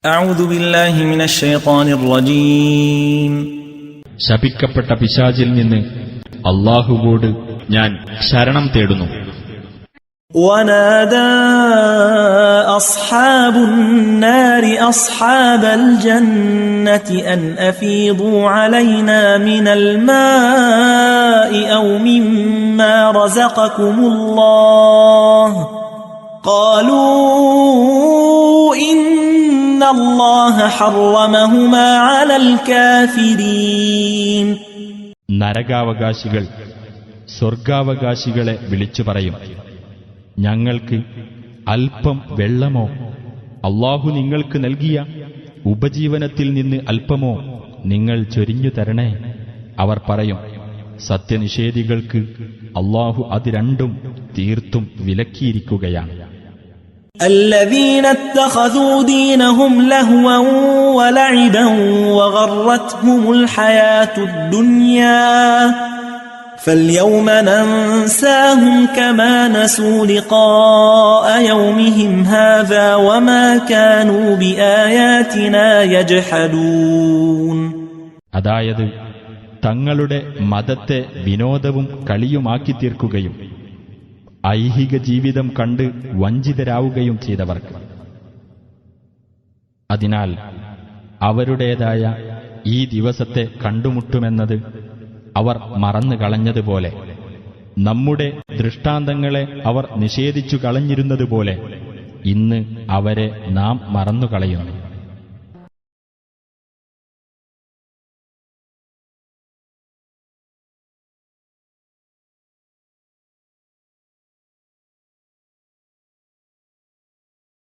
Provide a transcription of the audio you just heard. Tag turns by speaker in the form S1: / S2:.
S1: أعوذ بالله من الشيطان الرجيم
S2: ശപിക്കപ്പെട്ട പിശാചിൽ നിന്ന് അല്ലാഹുവോട് ഞാൻ ശരണം തേടുന്നു.
S1: ونادى أصحاب النار أصحاب الجنة أن أفيضوا علينا من الماء أو مما رزقكم الله قالوا إن الله حرمهما على الكافرين.
S2: നരകാവകാശികൾ സ്വർഗാവകാശികളെ വിളിച്ചു പറയും, ഞങ്ങൾക്ക് അല്പം വെള്ളമോ അല്ലാഹു നിങ്ങൾക്ക് നൽകിയ ഉപജീവനത്തിൽ നിന്ന് അല്പമോ നിങ്ങൾ ചൊരിഞ്ഞു തരണേ. അവർ പറയും, സത്യനിഷേധികൾക്ക് അല്ലാഹു അത് രണ്ടും തീർത്തും വിലക്കിയിരിക്കുകയാണ്.
S1: الذين اتخذوا دينهم لهوا ولعبا وغرتهم الحياة الدنيا فاليوم ننساهم كما نسوا لقاء يومهم هذا وما كانوا بآياتنا يجحدون.
S2: അതായത് തങ്ങളുടെ മതത്തെ വിനോദവും കളിയുമാക്കി തീർക്കുകയും ഐഹിക ജീവിതം കണ്ട് വഞ്ചിതരാവുകയും ചെയ്തവർക്ക്, അതിനാൽ അവരുടേതായ ഈ ദിവസത്തെ കണ്ടുമുട്ടുമെന്നത് അവർ മറന്നു കളഞ്ഞതുപോലെ, നമ്മുടെ ദൃഷ്ടാന്തങ്ങളെ അവർ നിഷേധിച്ചു കളഞ്ഞിരുന്നതുപോലെ ഇന്ന് അവരെ നാം മറന്നുകളയുന്നു.